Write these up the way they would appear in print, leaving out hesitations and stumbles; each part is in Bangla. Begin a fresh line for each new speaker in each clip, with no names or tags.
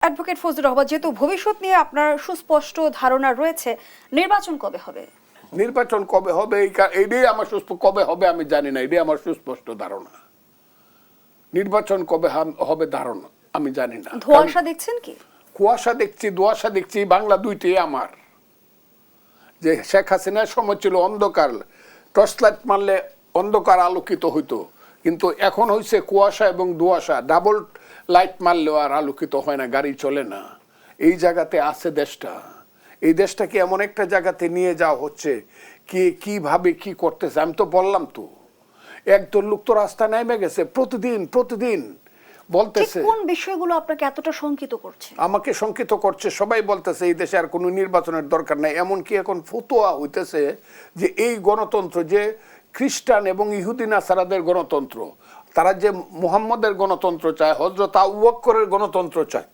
অ্যাডভোকেট ফজলুর রহমান, যেহেতু ভবিষ্যৎ নিয়ে আপনার সুস্পষ্ট ধারণা রয়েছে, নির্বাচন কবে হবে?
নির্বাচন কবে হবে এইটাই আমার কবে হবে আমি জানি না, এটাই আমার সুস্পষ্ট ধারণা। নির্বাচন কবে হবে ধারণা আমি জানি না।
ধোঁয়াশা দেখছেন কি?
কুয়াশা দেখছি, ধোঁয়াশা দেখছি, বাংলা দুইটাই আমার। যে শেখ হাসিনার সময় ছিল অন্ধকার, টর্চ লাইট মারলে অন্ধকার আলোকিত হইতো, কিন্তু এখন হয়েছে কুয়াশা এবং ধোঁয়াশা, ডাবল লাইট মারলেও আর আলোকিত হয় না, গাড়ি চলে না। এই জায়গাতে আছে দেশটা। এই দেশটাকে এমন একটা জায়গাতে নিয়ে যাওয়া হচ্ছে, কিভাবে কি করতেছে আমি তো বললাম তো। একদল লোক তো রাস্তা নেমে গেছে প্রতিদিন বলতেছে।
কোন বিষয়গুলো আপনাকে এতটা শঙ্কিত করছে?
আমাকে শঙ্কিত করছে, সবাই বলতেছে এই দেশে আর কোনো নির্বাচনের দরকার নাই। এমনকি এখন ফতোয়া হইতেছে যে এই গণতন্ত্র যে খ্রিস্টান এবং ইহুদি নাসারাদের গণতন্ত্র, তারা যে মুহাম্মদের গণতন্ত্র চায়, হযরত আবু বকরের গণতন্ত্র চায়,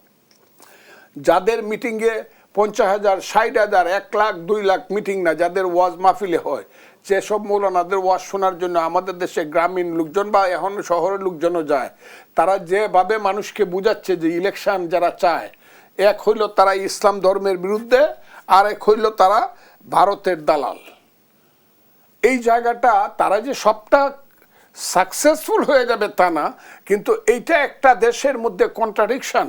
যাদের মিটিংয়ে 50,000, 60,000, 1 লাখ, 2 লাখ মিটিং না, যাদের ওয়াজ মাহফিলে হয়, যেসব মৌলানাদের ওয়াজ শোনার জন্য আমাদের দেশে গ্রামীণ লোকজন বা এখন শহরের লোকজনও যায়, তারা যেভাবে মানুষকে বুঝাচ্ছে যে ইলেকশন যারা চায়, এক হইল তারা ইসলাম ধর্মের বিরুদ্ধে, আর এক হইল তারা ভারতের দালাল। এই জায়গাটা তারা যে সবটা সাকসেসফুল হয়ে যাবে তা না, কিন্তু এইটা একটা দেশের মধ্যে কন্ট্রাডিকশন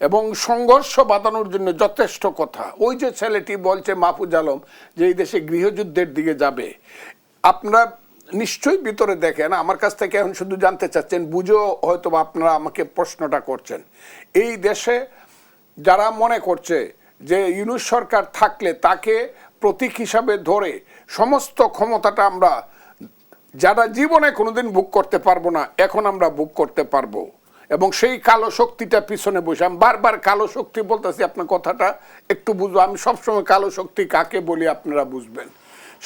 এবং সংঘর্ষ বাঁধানোর জন্য যথেষ্ট কথা। ওই যে ছেলেটি বলছে মাহফুজ আলম যে এই দেশে গৃহযুদ্ধের দিকে যাবে, আপনারা নিশ্চয়ই ভিতরে দেখেন, আমার কাছ থেকে এখন শুধু জানতে চাচ্ছেন, বুঝো হয়তো আপনারা আমাকে প্রশ্নটা করছেন। এই দেশে যারা মনে করছে যে ইউনূস সরকার থাকলে তাকে প্রতীক হিসাবে ধরে সমস্ত ক্ষমতাটা আমরা যারা জীবনে কোনোদিন ভোগ করতে পারবো না, এখন আমরা ভোগ করতে পারবো, এবং সেই কালো শক্তিটা পিছনে বসে, আমি বারবার কালো শক্তি বলতেছি, আপনার কথাটা একটু বুঝবো, আমি সবসময় কালো শক্তি কাকে বলি আপনারা বুঝবেন।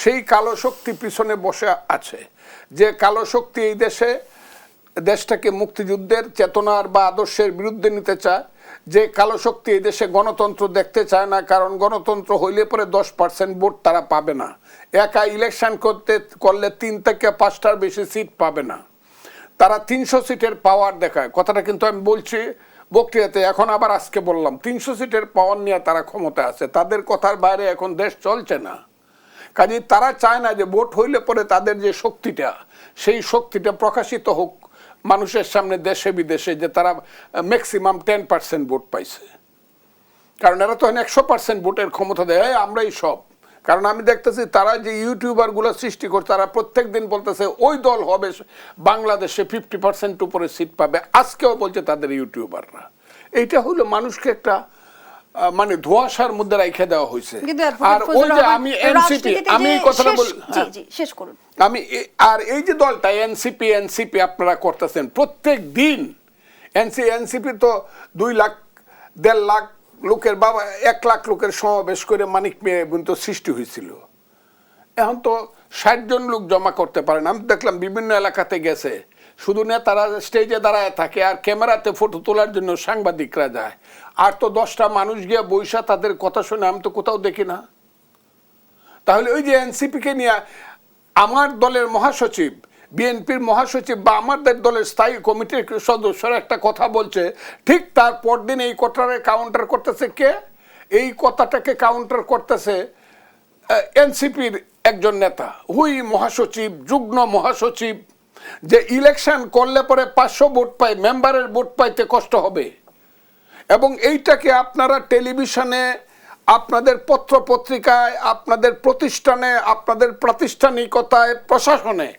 সেই কালো শক্তি পিছনে বসে আছে, যে কালো শক্তি এই দেশটাকে মুক্তিযুদ্ধের চেতনার বা আদর্শের বিরুদ্ধে নিতে চায়, যে কালো শক্তি এই দেশে গণতন্ত্র দেখতে চায় না, কারণ গণতন্ত্র হইলে পরে 10% ভোট তারা পাবে না, একা ইলেকশন করলে 3 থেকে 5টার বেশি সিট পাবে না, তারা 300 সিটের পাওয়ার দেখায়। কথাটা কিন্তু আমি বলছি বক্তৃতাতে, এখন আবার আজকে বললাম, 300 সিটের পাওয়ার নিয়ে তারা ক্ষমতা আছে, তাদের কথার বাইরে এখন দেশ চলছে না। কাজেই তারা চায় না যে ভোট হইলে পরে তাদের যে শক্তিটা, সেই শক্তিটা প্রকাশিত হোক মানুষের সামনে, দেশে বিদেশে, যে তারা ম্যাক্সিমাম 10% ভোট পাইছে। কারণ এরা তো 100% ভোটের ক্ষমতা দেয়, আমরাই সব। কারণ আমি দেখতেছি তারা যে ইউটিউবার গুলো সৃষ্টি করছে, তারা প্রত্যেক দিন বলতেছে ওই দল হবে বাংলাদেশে 50% উপরে সিট পাবে, আজকেও বলছে তাদের ইউটিউবাররা। এইটা হলো মানুষকে একটা মানে ধোঁয়াশার মধ্যে রেখে দেওয়া হয়েছে। আর ওই যে আমি এনসিপি, আমি কথাটা বল,
শেষ করুন।
আমি আর এই যে দলটা এনসিপি আপনারা করতেছেন প্রত্যেক দিন, এনসিপি তো 2 লাখ 1.5 লাখ লোকের, বাবা 1 লাখ লোকের সমাবেশ করে মানিক মেয়ে কিন্তু সৃষ্টি হয়েছিল। এখন তো 60 জন লোক জমা করতে পারেন। আমি দেখলাম বিভিন্ন এলাকাতে গেছে, শুধু নেতারা স্টেজে দাঁড়ায় থাকে আর ক্যামেরাতে ফটো তোলার জন্য সাংবাদিকরা যায়, আর তো 10টা মানুষ গিয়ে বৈশা তাদের কথা শুনে আমি তো কোথাও দেখি না। তাহলে ওই যে এনসিপিকে নিয়ে আমার দলের মহাসচিব, বিএনপির মহাসচিব বা আমাদের দলের স্থায়ী কমিটির সদস্যরা একটা কথা বলছে, ঠিক তার পরদিন এই কথাটাকে কাউন্টার করতেছে কে? এই কথাটাকে কাউন্টার করতেছে এনসিপির একজন নেতা, হুই মহাসচিব, যুগ্ম মহাসচিব, যে ইলেকশন করলে পরে 500 ভোট পায়, মেম্বারের ভোট পাইতে কষ্ট হবে। এবং এইটাকে আপনারা টেলিভিশনে, আপনাদের পত্র পত্রিকায়, আপনাদের প্রতিষ্ঠানে, আপনাদের প্রাতিষ্ঠানিকতায়, প্রশাসনে,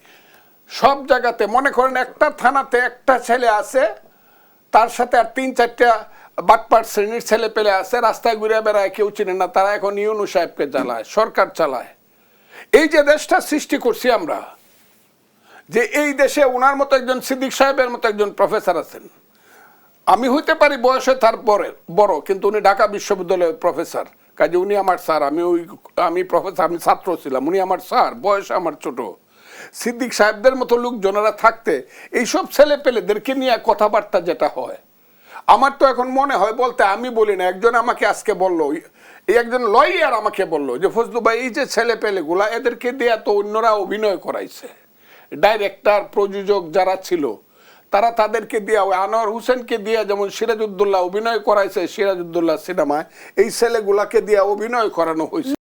সব জায়গাতে মনে করেন একটা থানাতে একটা ছেলে আছে, তার সাথে আর 3-4টা বাটপার শ্রেণীর ছেলে পেলে আছে, রাস্তায় ঘুরে বেড়ায়, কেউ চিনে না, তারা এখন ইউনূস সাহেবকে চালায়, সরকার চালায়। এই যে দেশটা সৃষ্টি করছি আমরা, যে এই দেশে ওনার মতো একজন সিদ্দিক সাহেবের মতো একজন প্রফেসর আছেন, আমি হইতে পারি বয়সে তার বড়, কিন্তু উনি ঢাকা বিশ্ববিদ্যালয়ের প্রফেসর, কাজে উনি আমার স্যার, আমি প্রফেসর, আমি ছাত্র ছিলাম, উনি আমার স্যার, বয়সে আমার ছোট। সিদ্দিক সাহেবদের মতো লোকজনেরা থাকতে এইসব ছেলে পেলেদেরকে নিয়ে কথাবার্তা যেটা হয়, আমার তো এখন মনে হয়, বলতে আমি বলি না, একজন আমাকে আজকে বললো, এই একজন লয়ার আমাকে বললো যে ফজলু ভাই, এই যে ছেলে পেলেগুলা, এদেরকে দিয়ে তো অন্যরা অভিনয় করাইছে, ডাইরেক্টর প্রযোজক যারা ছিল তারা তাদেরকে দিয়ে ওই আনোয়ার হোসেনকে দিয়ে যেমন সিরাজউদ্দৌলা অভিনয় করাইছে সিরাজউদ্দৌলা সিনেমায়, এই ছেলেগুলাকে দিয়ে অভিনয় করানো হয়েছে।